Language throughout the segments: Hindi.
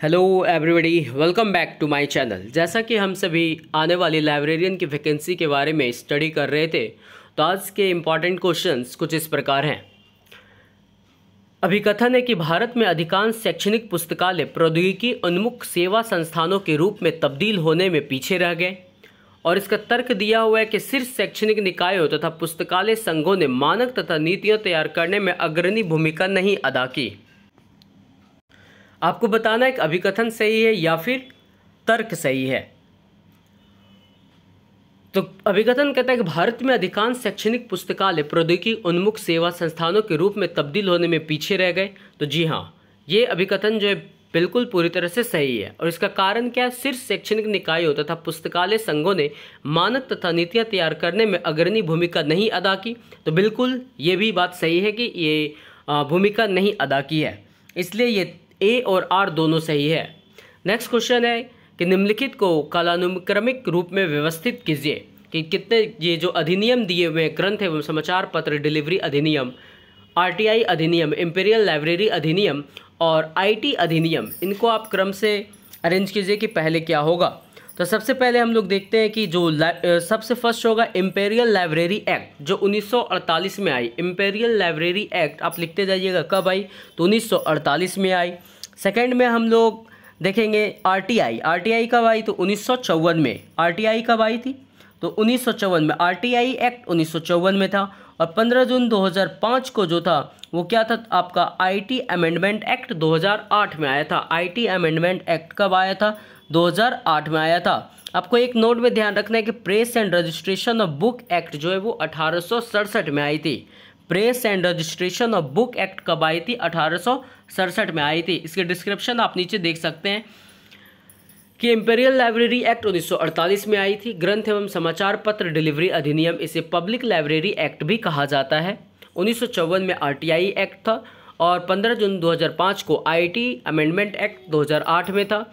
Hello everybody, welcome back to my channel. जैसा कि हम सभी आने वाली लाइब्रेरियन की वैकेंसी के बारे में स्टडी कर रहे थे, तो आज के इम्पॉर्टेंट क्वेश्चंस कुछ इस प्रकार हैं। अभिकथन है कि भारत में अधिकांश शैक्षणिक पुस्तकालय प्रौद्योगिकी उन्मुख सेवा संस्थानों के रूप में तब्दील होने में पीछे रह गए, और इसका तर्क दिया हुआ है कि शीर्ष शैक्षणिक निकायों तथा पुस्तकालय संघों ने मानक तथा नीतियाँ तैयार करने में अग्रणी भूमिका नहीं अदा की। आपको बताना है कि अभिकथन सही है या फिर तर्क सही है। तो अभिकथन कहता है कि भारत में अधिकांश शैक्षणिक पुस्तकालय प्रौद्योगिकी उन्मुख सेवा संस्थानों के रूप में तब्दील होने में पीछे रह गए। तो जी हाँ, ये अभिकथन जो है बिल्कुल पूरी तरह से सही है। और इसका कारण क्या है? शीर्ष शैक्षणिक निकायों तथा पुस्तकालय संघों ने मानक तथा नीतियाँ तैयार करने में अग्रणी भूमिका नहीं अदा की। तो बिल्कुल ये भी बात सही है कि ये भूमिका नहीं अदा की है, इसलिए ये ए और आर दोनों सही है। नेक्स्ट क्वेश्चन है कि निम्नलिखित को कालानुक्रमिक रूप में व्यवस्थित कीजिए कि कितने ये जो अधिनियम दिए हुए हैं, ग्रंथ एवं समाचार पत्र डिलीवरी अधिनियम, आरटीआई अधिनियम, इंपीरियल लाइब्रेरी अधिनियम और आईटी अधिनियम, इनको आप क्रम से अरेंज कीजिए कि पहले क्या होगा। तो सबसे पहले हम लोग देखते हैं कि जो सबसे फर्स्ट होगा इंपीरियल लाइब्रेरी एक्ट, जो 1948 में आई। इंपीरियल लाइब्रेरी एक्ट आप लिखते जाइएगा कब आई, तो 1948 में आई। सेकंड में हम लोग देखेंगे आरटीआई कब आई, तो 1954 में। आरटीआई कब आई थी, तो 1954 में। आरटीआई एक्ट 1954 में था। और 15 जून 2005 को जो था वो क्या था आपका, आईटी अमेंडमेंट एक्ट 2008 में आया था। आईटी अमेंडमेंट एक्ट कब आया था, 2008 में आया था। आपको एक नोट में ध्यान रखना है कि press and registration of book act जो है वो 1867 में आई थी। Press and registration of book act कब आई थी, 1867 में आई थी। इसके डिस्क्रिप्शन आप नीचे देख सकते हैं कि इंपीरियल लाइब्रेरी एक्ट 1948 में आई थी। ग्रंथ एवं समाचार पत्र डिलीवरी अधिनियम, इसे पब्लिक लाइब्रेरी एक्ट भी कहा जाता है। 1954 में आरटीआई एक्ट था और 15 जून 2005 को आईटी अमेंडमेंट एक्ट 2008 में था।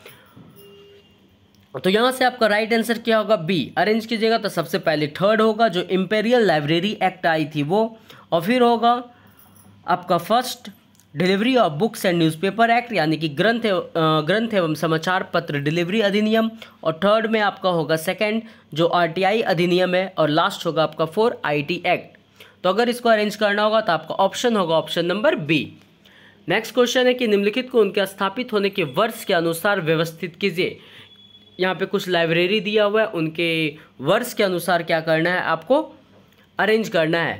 तो यहाँ से आपका राइट आंसर क्या होगा, बी अरेंज कीजिएगा। तो सबसे पहले थर्ड होगा जो इंपीरियल लाइब्रेरी एक्ट आई थी वो, और फिर होगा आपका first delivery of books and newspaper act, यानी कि ग्रंथ एवं समाचार पत्र डिलीवरी अधिनियम। और थर्ड में आपका होगा सेकंड जो आरटीआई अधिनियम है, और लास्ट होगा आपका 4 आईटी एक्ट। तो अगर इसको अरेंज करना होगा तो आपका ऑप्शन होगा option number B. Next question है कि निम्नलिखित को उनके स्थापित होने के वर्ष के अनुसार व्यवस्थित कीजिए। यहाँ पे कुछ लाइब्रेरी दिया हुआ है, उनके वर्ष के अनुसार क्या करना है, आपको अरेंज करना है।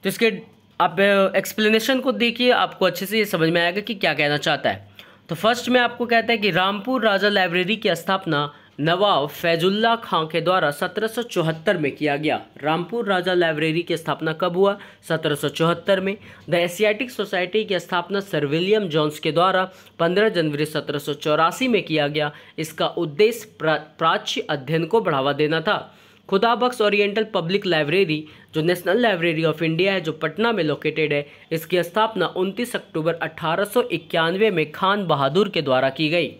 तो इसके आप एक्सप्लेनेशन को देखिए, आपको अच्छे से ये समझ में आएगा कि क्या कहना चाहता है। तो फर्स्ट में आपको कहता है कि रामपुर राजा लाइब्रेरी की स्थापना नवाब फैजुल्ला खां के द्वारा 1774 में किया गया। रामपुर राजा लाइब्रेरी की स्थापना कब हुआ, 1774 में। द एशियाटिक सोसाइटी की स्थापना सर विलियम जोन्स के द्वारा 15 जनवरी 1784 में किया गया। इसका उद्देश्य प्राच्य अध्ययन को बढ़ावा देना था। खुदाबख्श ओरिएंटल पब्लिक लाइब्रेरी जो नेशनल लाइब्रेरी ऑफ इंडिया है, जो पटना में लोकेटेड है, इसकी स्थापना 29 अक्टूबर 1891 में खान बहादुर के द्वारा की गई।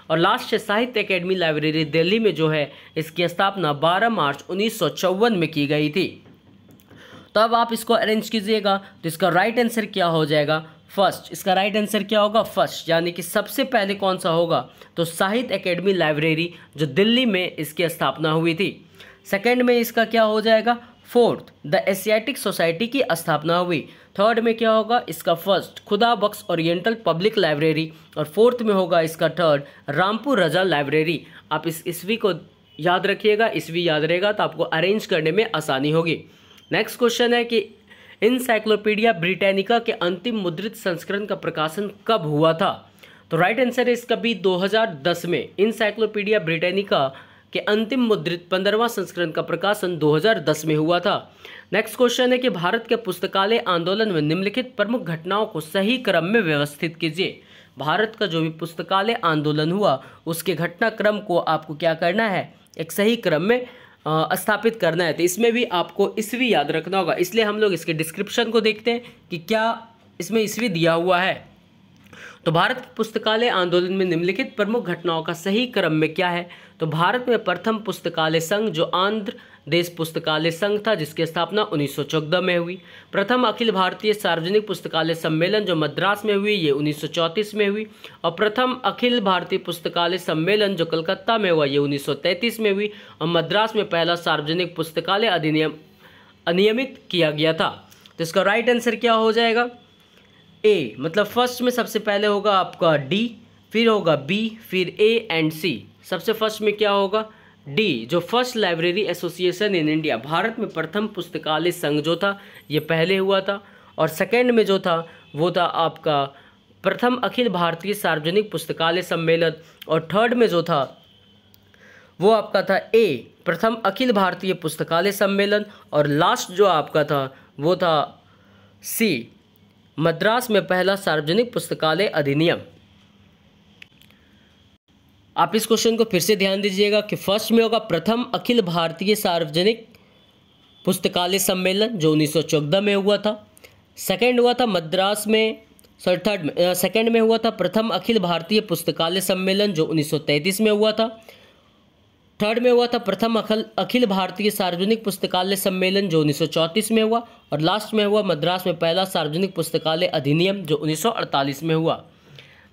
और लास्ट है साहित्य अकेडमी लाइब्रेरी दिल्ली में जो है, इसकी स्थापना 12 मार्च 1954 में की गई थी। तो अब आप इसको अरेंज कीजिएगा। तो इसका राइट आंसर क्या हो जाएगा, फर्स्ट। इसका राइट आंसर क्या होगा, फर्स्ट, यानी कि सबसे पहले कौन सा होगा, तो साहित्य अकेडमी लाइब्रेरी जो दिल्ली में इसकी स्थापना हुई थी। सेकेंड में इसका क्या हो जाएगा, फोर्थ, द एशियाटिक सोसाइटी की स्थापना हुई। थर्ड में क्या होगा, इसका first Khudabakhsh oriental public library, और फोर्थ में होगा इसका थर्ड रामपुर राजा लाइब्रेरी। आप इस ईस्वी को याद रखिएगा, ईस्वी याद रहेगा तो आपको अरेंज करने में आसानी होगी। नेक्स्ट क्वेश्चन है कि इनसाइक्लोपीडिया ब्रिटानिका के अंतिम मुद्रित संस्करण का प्रकाशन कब हुआ था। तो राइट आंसर है इसका भी 2010 में। इनसाइक्लोपीडिया ब्रिटानिका के अंतिम मुद्रित 15वां संस्करण का प्रकाशन 2010 में हुआ था। नेक्स्ट क्वेश्चन है कि भारत के पुस्तकालय आंदोलन में निम्नलिखित प्रमुख घटनाओं को सही क्रम में व्यवस्थित कीजिए। भारत का जो भी पुस्तकालय आंदोलन हुआ उसके घटनाक्रम को आपको क्या करना है, एक सही क्रम में स्थापित करना है। तो इसमें भी आपको ईस्वी याद रखना होगा, इसलिए हम लोग इसके डिस्क्रिप्शन को देखते हैं कि क्या इसमें ईस्वी दिया हुआ है। तो भारत के पुस्तकालय आंदोलन में निम्नलिखित प्रमुख घटनाओं का सही क्रम में क्या है? तो भारत में प्रथम पुस्तकालय संघ जो आंध्र देश पुस्तकालय संघ था, जिसकी स्थापना 1914 में हुई। प्रथम अखिल भारतीय सार्वजनिक पुस्तकालय सम्मेलन जो मद्रास में हुई, ये 1934 में हुई। और प्रथम अखिल भारतीय पुस्तकालय सम्मेलन जो कलकत्ता में हुआ, ये 1933 में हुई। और मद्रास में पहला सार्वजनिक पुस्तकालय अधिनियम अनियमित किया गया था। तो इसका राइट आंसर क्या हो जाएगा? ए, मतलब फर्स्ट में सबसे पहले होगा आपका डी, फिर होगा बी, फिर ए एंड सी। सबसे फर्स्ट में क्या होगा? डी, जो first library association in India, Bharat में प्रथम पुस्तकालय संघ जो था ये पहले हुआ था। और सेकंड में जो था वो था आपका प्रथम अखिल भारतीय सार्वजनिक पुस्तकालय सम्मेलन। और थर्ड में जो था वो आपका था ए, प्रथम अखिल भारतीय पुस्तकालय सम्मेलन। और लास्ट जो आपका था वो था सी, मद्रास में पहला सार्वजनिक पुस्तकालय अधिनियम। आप इस क्वेश्चन को फिर से ध्यान दीजिएगा कि फर्स्ट में होगा प्रथम अखिल भारतीय सार्वजनिक पुस्तकालय सम्मेलन जो 1914 में हुआ था। सेकंड हुआ था मद्रास में, सेकंड में हुआ था प्रथम अखिल भारतीय पुस्तकालय सम्मेलन जो 1933 में हुआ था। थर्ड में हुआ था प्रथम अखिल भारतीय सार्वजनिक पुस्तकालय सम्मेलन जो 1934 में हुआ। और लास्ट में हुआ मद्रास में पहला सार्वजनिक पुस्तकालय अधिनियम जो 1948 में हुआ।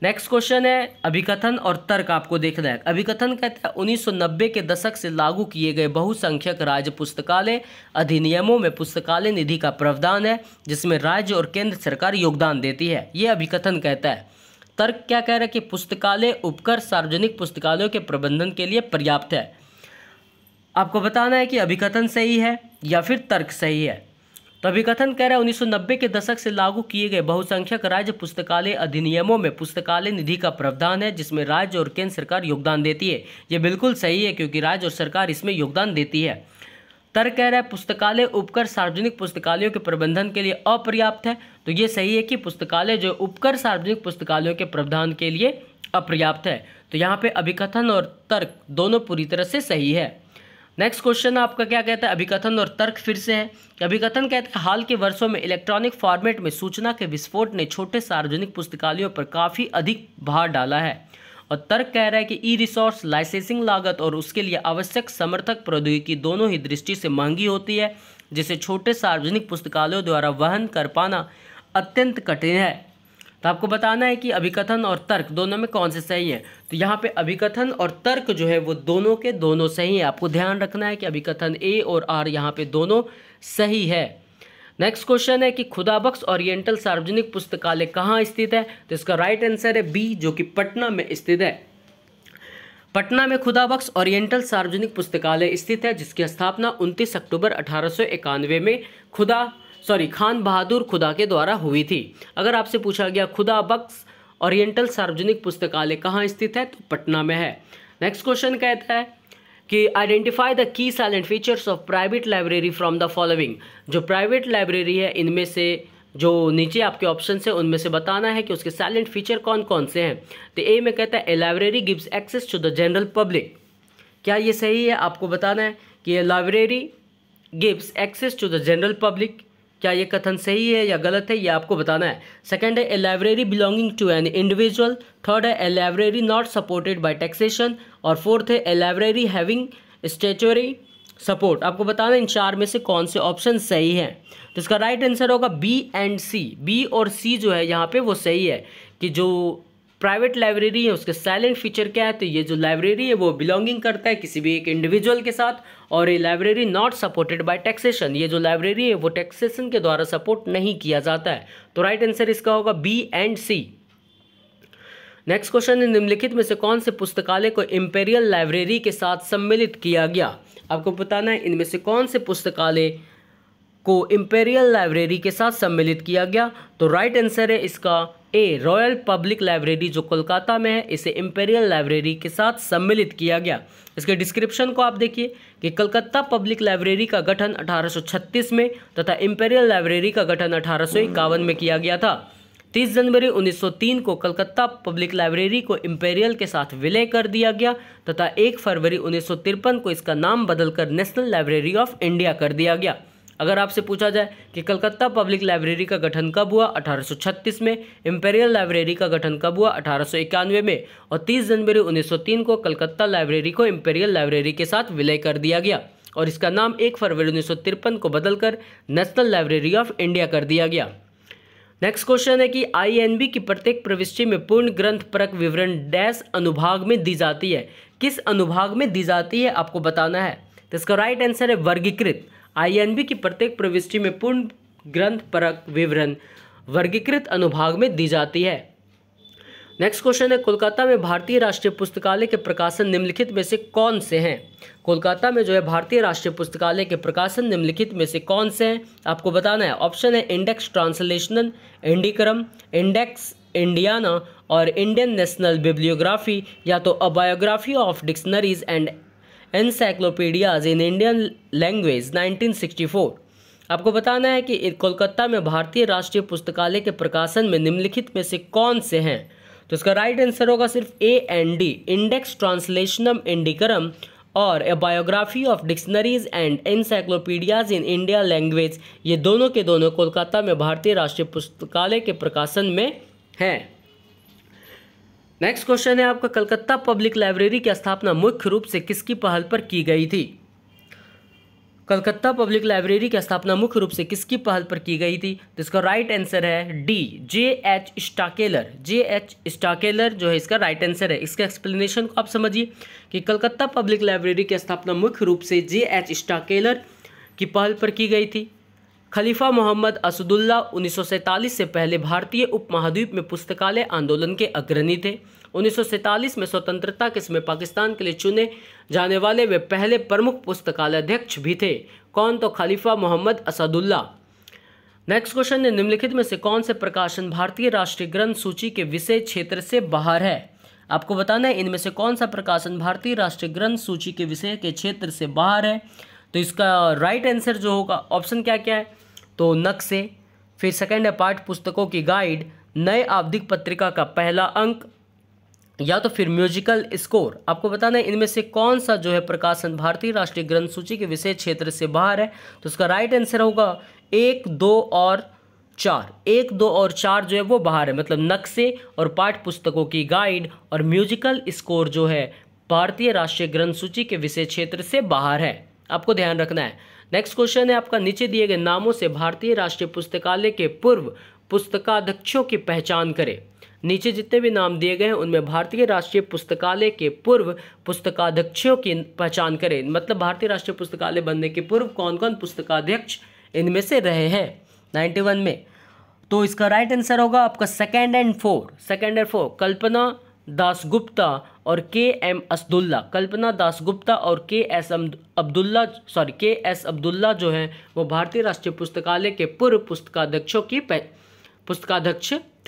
नेक्स्ट क्वेश्चन है अभिकथन और तर्क। आपको देखना है। अभिकथन कहता है 1990 के दशक से लागू किए गए बहुसंख्यक राज्य पुस्तकालय अधिनियमों में पुस्तकालय निधि का प्रावधान है जिसमें राज्य और केंद्र सरकार योगदान देती है। ये अभिकथन कहता है। तर्क क्या कह रहा है कि पुस्तकालय उपकर सार्वजनिक पुस्तकालयों के प्रबंधन के लिए पर्याप्त है। आपको बताना है कि अभिकथन सही है या फिर तर्क सही है। तो अभिकथन कह रहा है 1990 के दशक से लागू किए गए बहुसंख्यक राज्य पुस्तकालय अधिनियमों में पुस्तकालय निधि का प्रावधान है जिसमें राज्य और केंद्र सरकार योगदान देती है। ये बिल्कुल सही है क्योंकि राज्य और सरकार इसमें योगदान देती है। तर्क कह रहा है पुस्तकालय उपकर सार्वजनिक पुस्तकालयों के प्रबंधन के लिए अपर्याप्त है। तो ये सही है कि पुस्तकालय जो उपकर सार्वजनिक पुस्तकालयों के प्रावधान के लिए अपर्याप्त है। तो यहाँ पे अभिकथन और तर्क दोनों पूरी तरह से सही है। नेक्स्ट क्वेश्चन आपका क्या कहता है? अभिकथन और तर्क फिर से है। अभिकथन कहता है हाल के वर्षों में इलेक्ट्रॉनिक फॉर्मेट में सूचना के विस्फोट ने छोटे सार्वजनिक पुस्तकालयों पर काफ़ी अधिक भार डाला है। और तर्क कह रहा है कि ई रिसोर्स लाइसेंसिंग लागत और उसके लिए आवश्यक समर्थक प्रौद्योगिकी दोनों ही दृष्टि से महंगी होती है जिसे छोटे सार्वजनिक पुस्तकालयों द्वारा वहन कर पाना अत्यंत कठिन है। तो आपको बताना है कि अभिकथन और तर्क दोनों में कौन से सही है। तो यहाँ पे अभिकथन और तर्क जो है वो दोनों के दोनों सही है। आपको ध्यान रखना है कि अभिकथन ए और आर यहाँ पे दोनों सही है। नेक्स्ट क्वेश्चन है कि खुदाबख्श ओरिएंटल सार्वजनिक पुस्तकालय कहाँ स्थित है? तो इसका राइट आंसर है बी, जो कि पटना में स्थित है। पटना में खुदाबख्श ओरिएंटल सार्वजनिक पुस्तकालय स्थित है जिसकी स्थापना 29 अक्टूबर 1891 में खान बहादुर खुदा के द्वारा हुई थी। अगर आपसे पूछा गया खुदाबख्श ओरिएंटल सार्वजनिक पुस्तकालय कहाँ स्थित है, तो पटना में है। नेक्स्ट क्वेश्चन कहता है कि identify the key salient features of private library from the following. जो प्राइवेट लाइब्रेरी है इनमें से जो नीचे आपके ऑप्शन है उनमें से बताना है कि उसके साइलेंट फीचर कौन कौन से हैं। तो ए में कहता है a library gives access to the general public. क्या ये सही है? आपको बताना है कि ये library gives access to the general public. क्या ये कथन सही है या गलत है, ये आपको बताना है। सेकंड है a library belonging to an individual. Third है a library not supported by taxation. और फोर्थ है a library having statutory support. आपको बताना इन चार में से कौन से ऑप्शन सही है। तो इसका राइट आंसर होगा बी एंड सी। बी और सी जो है यहाँ पे वो सही है कि जो प्राइवेट लाइब्रेरी है उसके साइलेंट फीचर क्या है, तो ये जो लाइब्रेरी है वो बिलोंगिंग करता है किसी भी एक इंडिविजुअल के साथ। और ये library not supported by taxation, ये जो लाइब्रेरी है वो टैक्सेशन के द्वारा सपोर्ट नहीं किया जाता है। तो राइट आंसर इसका होगा B and C. Next question है निम्नलिखित में से कौन से पुस्तकालय को इंपीरियल लाइब्रेरी के साथ सम्मिलित किया गया। आपको बताना है इनमें से कौन से पुस्तकालय को इंपीरियल लाइब्रेरी के साथ सम्मिलित किया गया। तो राइट आंसर है इसका ए, रॉयल पब्लिक लाइब्रेरी जो कोलकाता में है इसे इंपीरियल लाइब्रेरी के साथ सम्मिलित किया गया। इसके डिस्क्रिप्शन को आप देखिए कि कलकत्ता पब्लिक लाइब्रेरी का गठन 1836 में तथा इंपीरियल लाइब्रेरी का गठन 1851 में किया गया था। 30 जनवरी 1903 को कलकत्ता पब्लिक लाइब्रेरी को इंपीरियल के साथ विलय कर दिया गया तथा 1 फरवरी 1953 को इसका नाम बदलकर नेशनल लाइब्रेरी ऑफ इंडिया कर दिया गया। अगर आपसे पूछा जाए कि कलकत्ता पब्लिक लाइब्रेरी का गठन कब हुआ, 1836 में। इंपेरियल लाइब्रेरी का गठन कब हुआ, 1891 में। और 30 जनवरी 1903 को कलकत्ता लाइब्रेरी को इंपेरियल लाइब्रेरी के साथ विलय कर दिया गया और इसका नाम 1 फरवरी 1953 को बदलकर नेशनल लाइब्रेरी ऑफ इंडिया कर दिया गया। नेक्स्ट क्वेश्चन है कि INB की प्रत्येक प्रविष्टि में पूर्ण ग्रंथ परक विवरण डैश अनुभाग में दी जाती है। किस अनुभाग में दी जाती है आपको बताना है। तो इसका राइट आंसर है वर्गीकृत। INB की प्रत्येक प्रविष्टि में पूर्ण ग्रंथ परक विवरण वर्गीकृत अनुभाग में दी जाती है। नेक्स्ट क्वेश्चन है कोलकाता में भारतीय राष्ट्रीय पुस्तकालय के प्रकाशन निम्नलिखित में से कौन से हैं। कोलकाता में जो है भारतीय राष्ट्रीय पुस्तकालय के प्रकाशन निम्नलिखित में से कौन से हैं आपको बताना है। ऑप्शन है इंडेक्स ट्रांसलेशनल, इंडिकरम, इंडेक्स इंडियाना और इंडियन नेशनल बिब्लियोग्राफी, या तो अ biography of dictionaries and encyclopaedias in Indian language 1964। आपको बताना है कि कोलकाता में भारतीय राष्ट्रीय पुस्तकालय के प्रकाशन में निम्नलिखित में से कौन से हैं। तो इसका राइट आंसर होगा सिर्फ A and D, इंडेक्स ट्रांसलेशनम इंडिकरम और ए biography of dictionaries and encyclopaedias in India language. ये दोनों के दोनों कोलकाता में भारतीय राष्ट्रीय पुस्तकालय के प्रकाशन में हैं। नेक्स्ट क्वेश्चन है आपका कलकत्ता पब्लिक लाइब्रेरी की स्थापना मुख्य रूप से किसकी पहल पर की गई थी। कलकत्ता पब्लिक लाइब्रेरी की स्थापना मुख्य रूप से किसकी पहल पर की गई थी। तो इसका राइट आंसर है D, J.H. स्टाकेलर। J.H. स्टाकेलर जो है इसका राइट आंसर है। इसका एक्सप्लेनेशन को आप समझिए कि कलकत्ता पब्लिक लाइब्रेरी की स्थापना मुख्य रूप से J.H. स्टाकेलर की पहल पर की गई थी। खलीफा मोहम्मद असदुल्ला 1947 से पहले भारतीय उपमहाद्वीप में पुस्तकालय आंदोलन के अग्रणी थे। 1947 में स्वतंत्रता के समय पाकिस्तान के लिए चुने जाने वाले वे पहले प्रमुख पुस्तकालय अध्यक्ष भी थे। कौन? तो खलीफा मोहम्मद असदुल्ला। नेक्स्ट क्वेश्चन है निम्नलिखित में से कौन से प्रकाशन भारतीय राष्ट्रीय ग्रंथ सूची के विषय क्षेत्र से बाहर है। आपको बताना है इनमें से कौन सा प्रकाशन भारतीय राष्ट्रीय ग्रंथ सूची के विषय के क्षेत्र से बाहर है। तो इसका राइट आंसर जो होगा ऑप्शन क्या क्या है, तो नक्शे, फिर सेकंड है पाठ्य पुस्तकों की गाइड, नए आवधिक पत्रिका का पहला अंक, या तो फिर म्यूजिकल स्कोर। आपको बताना है इनमें से कौन सा जो है प्रकाशन भारतीय राष्ट्रीय ग्रंथ सूची के विषय क्षेत्र से बाहर है। तो इसका राइट आंसर होगा 1, 2 और 4। 1, 2 और 4 जो है वो बाहर है, मतलब नक्शे और पाठ्य पुस्तकों की गाइड और म्यूजिकल स्कोर जो है भारतीय राष्ट्रीय ग्रंथ सूची के विषय क्षेत्र से बाहर है। आपको ध्यान रखना है। नेक्स्ट क्वेश्चन है आपका नीचे दिए गए नामों से भारतीय राष्ट्रीय पुस्तकालय के पूर्व पुस्तकाध्यक्षों की पहचान करें। नीचे जितने भी नाम दिए गए हैं उनमें भारतीय राष्ट्रीय पुस्तकालय के पूर्व पुस्तकाध्यक्षों की पहचान करें, मतलब भारतीय राष्ट्रीय पुस्तकालय बनने के पूर्व कौन कौन पुस्तकाध्यक्ष इनमें से रहे हैं 91 में। तो इसका राइट आंसर होगा आपका सेकंड एंड फोर कल्पना दासगुप्ता और के.एम. असदुल्ला। कल्पना दासगुप्ता और के.एस. अब्दुल्ला जो हैं वो भारतीय राष्ट्रीय पुस्तकालय के पूर्व पुस्तकाध्यक्ष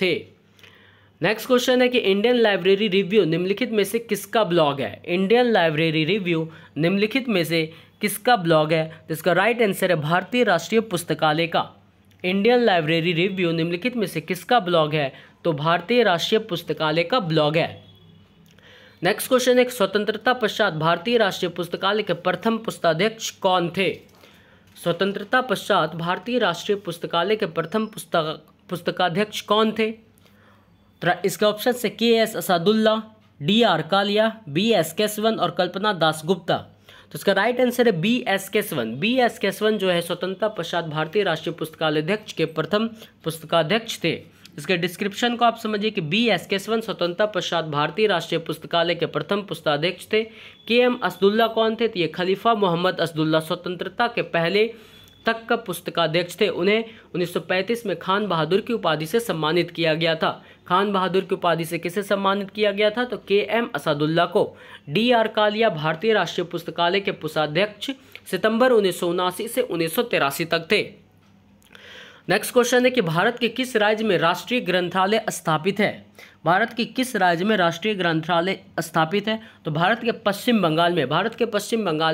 थे। नेक्स्ट क्वेश्चन है कि इंडियन लाइब्रेरी रिव्यू निम्नलिखित में से किसका ब्लॉग है। इंडियन लाइब्रेरी रिव्यू निम्नलिखित में से किसका ब्लॉग है। तो इसका राइट आंसर है भारतीय राष्ट्रीय पुस्तकालय का। इंडियन लाइब्रेरी रिव्यू निम्नलिखित में से किसका ब्लॉग है, तो भारतीय राष्ट्रीय पुस्तकालय का ब्लॉग है। नेक्स्ट क्वेश्चन है स्वतंत्रता पश्चात भारतीय राष्ट्रीय पुस्तकालय के प्रथम पुस्तकाध्यक्ष कौन थे। स्वतंत्रता पश्चात भारतीय राष्ट्रीय पुस्तकालय के प्रथम पुस्तकाध्यक्ष कौन थे। तो इसका ऑप्शन से KS. Asadullah, D.R. Kaliya, B.S. Keshavan और कल्पना दासगुप्ता। तो इसका राइट आंसर है B.S. केशवन। B.S. केशवन जो है स्वतंत्रता पश्चात भारतीय राष्ट्रीय पुस्तकालय अध्यक्ष के प्रथम पुस्तकाध्यक्ष थे। इसके डिस्क्रिप्शन को आप समझिए कि B.S. केशवन स्वतंत्रता पश्चात भारतीय राष्ट्रीय पुस्तकालय के प्रथम पुस्तकाध्यक्ष थे। के.एम. असदुल्ला कौन थे, तो ये खलीफा मोहम्मद असदुल्ला स्वतंत्रता के पहले तक का पुस्तकाध्यक्ष थे। उन्हें 1935 में खान बहादुर की उपाधि से सम्मानित किया गया था। खान बहादुर की उपाधि से किसे सम्मानित किया गया था, तो के.एम. असदुल्ला को। D.R. कालिया भारतीय राष्ट्रीय पुस्तकालय के पुस्तकाध्यक्ष सितंबर 1979 से 1983 तक थे। नेक्स्ट क्वेश्चन है कि भारत के किस राज्य में राष्ट्रीय ग्रंथालय स्थापित है। भारत के किस राज्य में राष्ट्रीय ग्रंथालय स्थापित है, तो भारत के पश्चिम बंगाल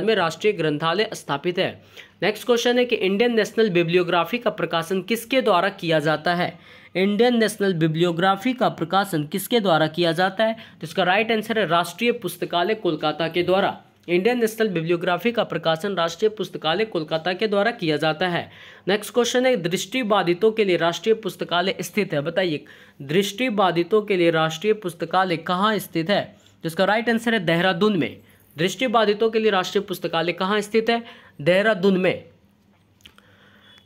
में राष्ट्रीय ग्रंथालय स्थापित है। नेक्स्ट क्वेश्चन है कि इंडियन नेशनल बिब्लियोग्राफी का प्रकाशन किसके द्वारा किया जाता है। इंडियन नेशनल बिब्लियोग्राफी का प्रकाशन किसके द्वारा किया जाता है, तो इसका राइट आंसर है राष्ट्रीय पुस्तकालय कोलकाता के द्वारा। इंडियन नेशनल बिब्लियोग्राफी का प्रकाशन राष्ट्रीय पुस्तकालय कोलकाता के द्वारा किया जाता है। नेक्स्ट क्वेश्चन है, दृष्टिबाधितों के लिए राष्ट्रीय पुस्तकालय स्थित है। बताइए, दृष्टिबाधितों के लिए राष्ट्रीय पुस्तकालय कहाँ स्थित है? जिसका राइट आंसर है देहरादून में। दृष्टिबाधितों के लिए राष्ट्रीय पुस्तकालय कहाँ स्थित है? देहरादून में।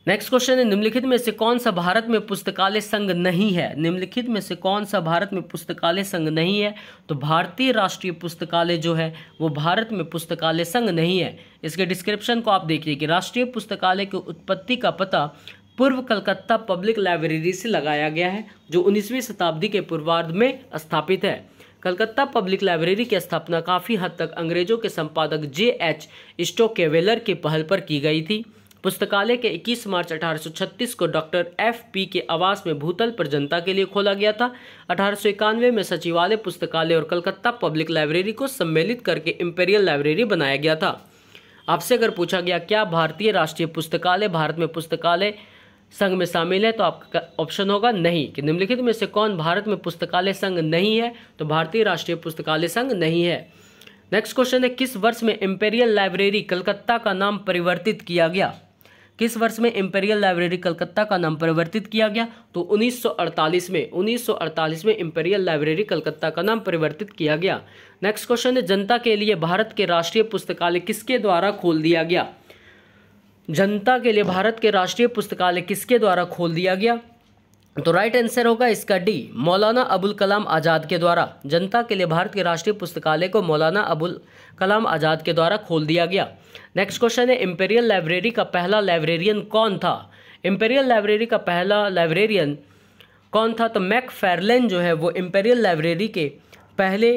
नेक्स्ट क्वेश्चन है, निम्नलिखित में से कौन सा भारत में पुस्तकालय संघ नहीं है? निम्नलिखित में से कौन सा भारत में पुस्तकालय संघ नहीं है? तो भारतीय राष्ट्रीय पुस्तकालय जो है वो भारत में पुस्तकालय संघ नहीं है। इसके डिस्क्रिप्शन को आप देखिए कि राष्ट्रीय पुस्तकालय की उत्पत्ति का पता पूर्व कलकत्ता पब्लिक लाइब्रेरी से लगाया गया है, जो 19वीं शताब्दी के पूर्वार्ध में स्थापित है। कलकत्ता पब्लिक लाइब्रेरी की स्थापना काफ़ी हद तक अंग्रेजों के संपादक J.H. स्टोकेवेलर की पहल पर की गई थी। पुस्तकालय के 21 मार्च 1836 को डॉक्टर F.P. के आवास में भूतल पर जनता के लिए खोला गया था। 1891 में सचिवालय पुस्तकालय और कलकत्ता पब्लिक लाइब्रेरी को सम्मिलित करके इंपीरियल लाइब्रेरी बनाया गया था। आपसे अगर पूछा गया क्या भारतीय राष्ट्रीय पुस्तकालय भारत में पुस्तकालय संघ में शामिल है, तो आपका ऑप्शन होगा नहीं। कि निम्नलिखित में से कौन भारत में पुस्तकालय संघ नहीं है? तो भारतीय राष्ट्रीय पुस्तकालय संघ नहीं है। नेक्स्ट क्वेश्चन है, किस वर्ष में इंपीरियल लाइब्रेरी कलकत्ता का नाम परिवर्तित किया गया? किस वर्ष में इंपीरियल लाइब्रेरी कलकत्ता का नाम परिवर्तित किया गया? तो 1948 में। 1948 में इंपीरियल लाइब्रेरी कलकत्ता का नाम परिवर्तित किया गया। नेक्स्ट क्वेश्चन है, जनता के लिए भारत के राष्ट्रीय पुस्तकालय किसके द्वारा खोल दिया गया? जनता के लिए भारत के राष्ट्रीय पुस्तकालय किसके द्वारा खोल दिया गया? तो राइट आंसर होगा इसका डी, मौलाना अबुल कलाम आज़ाद के द्वारा। जनता के लिए भारत के राष्ट्रीय पुस्तकालय को मौलाना अबुल कलाम आज़ाद के द्वारा खोल दिया गया। नेक्स्ट क्वेश्चन है, इंपीरियल लाइब्रेरी का पहला लाइब्रेरियन कौन था? इंपीरियल लाइब्रेरी का पहला लाइब्रेरियन कौन था? तो मैकफार्लेन जो है वो इंपीरियल लाइब्रेरी के पहले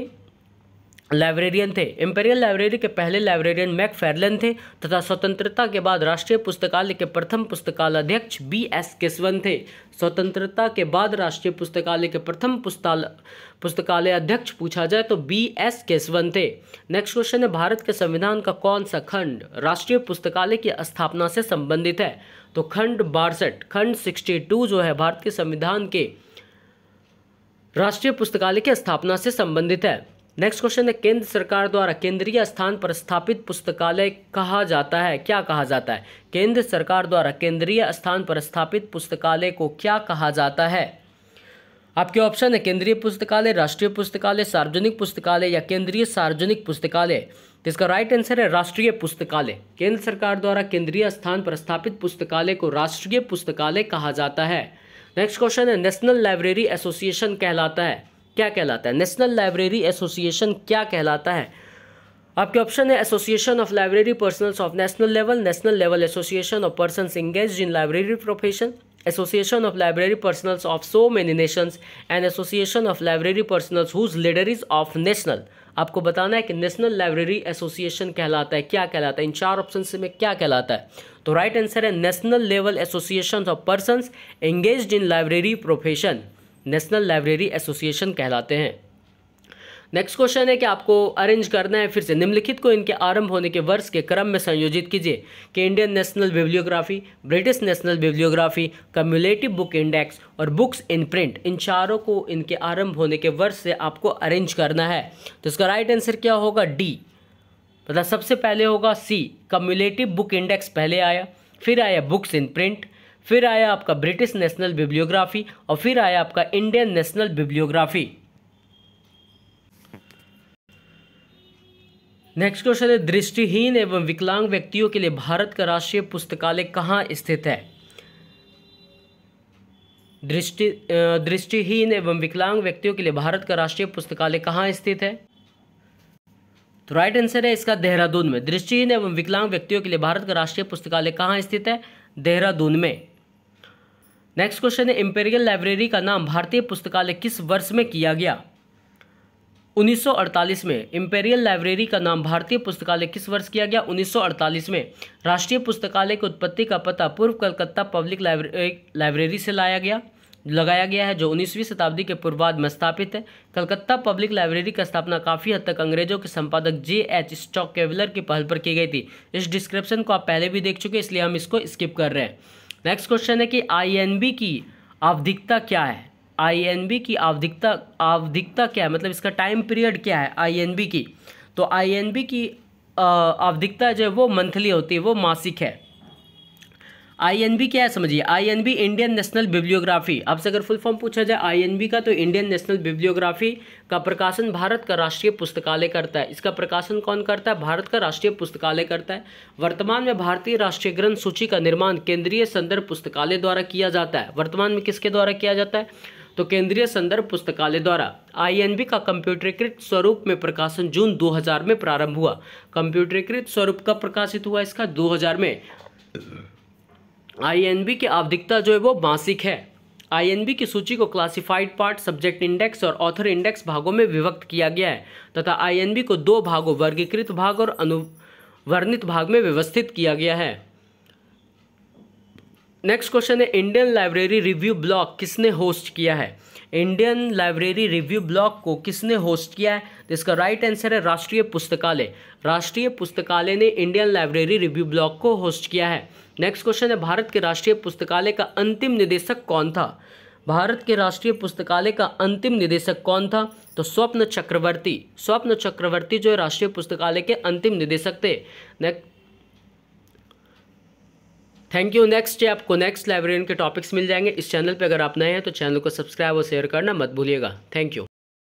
लाइब्रेरियन थे। इंपीरियल लाइब्रेरी के पहले लाइब्रेरियन मैकफार्लेन थे तथा स्वतंत्रता के बाद राष्ट्रीय पुस्तकालय के प्रथम पुस्तकालय अध्यक्ष B.S. केशवन थे। स्वतंत्रता के बाद राष्ट्रीय पुस्तकालय के प्रथम पुस्तकालय अध्यक्ष पूछा जाए तो B.S. केशवन थे। नेक्स्ट क्वेश्चन है, भारत के संविधान का कौन सा खंड राष्ट्रीय पुस्तकालय की स्थापना से संबंधित है? तो खंड 62, खंड 62 जो है भारत के संविधान के राष्ट्रीय पुस्तकालय की स्थापना से संबंधित है। नेक्स्ट क्वेश्चन है, केंद्र सरकार द्वारा केंद्रीय स्थान पर स्थापित पुस्तकालय कहा जाता है? क्या कहा जाता है? केंद्र सरकार द्वारा केंद्रीय स्थान पर स्थापित पुस्तकालय को क्या कहा जाता है? आपके ऑप्शन है केंद्रीय पुस्तकालय, राष्ट्रीय पुस्तकालय, सार्वजनिक पुस्तकालय या केंद्रीय सार्वजनिक पुस्तकालय। तो इसका राइट आंसर है राष्ट्रीय पुस्तकालय। केंद्र सरकार द्वारा केंद्रीय स्थान पर स्थापित पुस्तकालय को राष्ट्रीय पुस्तकालय कहा जाता है। नेक्स्ट क्वेश्चन है, नेशनल लाइब्रेरी एसोसिएशन कहलाता है? क्या कहलाता है? नेशनल लाइब्रेरी एसोसिएशन क्या कहलाता है? आपके ऑप्शन है association of library personnels of national level, national level association of persons engaged in library profession, association of library personnels of so many nations and association of library personnels whose leader is of national. आपको बताना है कि नेशनल लाइब्रेरी एसोसिएशन कहलाता है। क्या कहलाता है? इन चार ऑप्शन में क्या कहलाता है? तो राइट आंसर है national level association of persons engaged in library profession, national library association कहलाते हैं। नेक्स्ट क्वेश्चन है कि आपको अरेंज करना है फिर से निम्नलिखित को इनके आरंभ होने के वर्ष के क्रम में संयोजित कीजिए कि Indian national bibliography, British national bibliography, cumulative book index और बुक्स इन प्रिंट, इन चारों को इनके आरंभ होने के वर्ष से आपको अरेंज करना है। तो इसका राइट आंसर क्या होगा? डी। मतलब सबसे पहले होगा सी, कम्युलेटिव बुक इंडेक्स पहले आया, फिर आया बुक्स इन प्रिंट, फिर आया आपका ब्रिटिश नेशनल बिब्लियोग्राफी और फिर आया आपका Indian national bibliography. Next question है, दृष्टिहीन एवं विकलांग व्यक्तियों के लिए भारत का राष्ट्रीय पुस्तकालय कहाँ स्थित है? दृष्टिहीन एवं विकलांग व्यक्तियों के लिए भारत का राष्ट्रीय पुस्तकालय कहाँ स्थित है? तो राइट आंसर है इसका देहरादून में। दृष्टिहीन एवं विकलांग व्यक्तियों के लिए भारत का राष्ट्रीय पुस्तकालय कहाँ स्थित है? देहरादून में। नेक्स्ट क्वेश्चन है, इंपीरियल लाइब्रेरी का नाम भारतीय पुस्तकालय किस वर्ष में किया गया? 1948 में। इंपीरियल लाइब्रेरी का नाम भारतीय पुस्तकालय किस वर्ष किया गया? 1948 में। राष्ट्रीय पुस्तकालय की उत्पत्ति का पता पूर्व कलकत्ता पब्लिक लाइब्रेरी से लगाया गया है, जो 19वीं शताब्दी के पूर्वार्ध में स्थापित है। कलकत्ता पब्लिक लाइब्रेरी की स्थापना काफ़ी हद तक अंग्रेजों के संपादक J.H. स्टोकेवेलर की पहल पर की गई थी। इस डिस्क्रिप्शन को आप पहले भी देख चुके, इसलिए हम इसको स्किप कर रहे हैं। नेक्स्ट क्वेश्चन है कि INB की आवधिकता क्या है? INB की आवधिकता क्या है, मतलब इसका टाइम पीरियड क्या है INB की? तो INB की आवधिकता जो है वो मंथली होती है, वो मासिक है। INB क्या है समझिए, INB इंडियन नेशनल बिब्लियोग्राफी। आपसे अगर फुल फॉर्म पूछा जाए INB का, तो इंडियन नेशनल बिब्लियोग्राफी का प्रकाशन भारत का राष्ट्रीय पुस्तकालय करता है। इसका प्रकाशन कौन करता है? भारत का राष्ट्रीय पुस्तकालय करता है। वर्तमान में भारतीय राष्ट्रीय ग्रंथ सूची का निर्माण केंद्रीय संदर्भ पुस्तकालय द्वारा किया जाता है। वर्तमान में किसके द्वारा किया जाता है? तो केंद्रीय संदर्भ पुस्तकालय द्वारा। INB का कंप्यूटरीकृत स्वरूप में प्रकाशन जून 2000 में प्रारंभ हुआ। कंप्यूटरीकृत स्वरूप कब प्रकाशित हुआ इसका? 2000 में। INB की आवधिकता जो है वो मासिक है। INB की सूची को क्लासिफाइड पार्ट, सब्जेक्ट इंडेक्स और ऑथर इंडेक्स भागों में विभक्त किया गया है तथा INB को 2 भागों, वर्गीकृत भाग और अनुवर्णित भाग में व्यवस्थित किया गया है। नेक्स्ट क्वेश्चन है, इंडियन लाइब्रेरी रिव्यू ब्लॉग किसने होस्ट किया है? इंडियन लाइब्रेरी रिव्यू ब्लॉग को किसने होस्ट किया है? तो इसका राइट आंसर है राष्ट्रीय पुस्तकालय। राष्ट्रीय पुस्तकालय ने इंडियन लाइब्रेरी रिव्यू ब्लॉग को होस्ट किया है। नेक्स्ट क्वेश्चन है, भारत के राष्ट्रीय पुस्तकालय का अंतिम निदेशक कौन था? भारत के राष्ट्रीय पुस्तकालय का अंतिम निदेशक कौन था? तो स्वप्न चक्रवर्ती। स्वप्न चक्रवर्ती जो है राष्ट्रीय पुस्तकालय के अंतिम निदेशक थे। Thank you. नेक्स्ट आपको नेक्स्ट लाइब्रेरियन के टॉपिक्स मिल जाएंगे इस चैनल पे। अगर आप नए हैं तो चैनल को सब्सक्राइब और शेयर करना मत भूलिएगा। Thank you.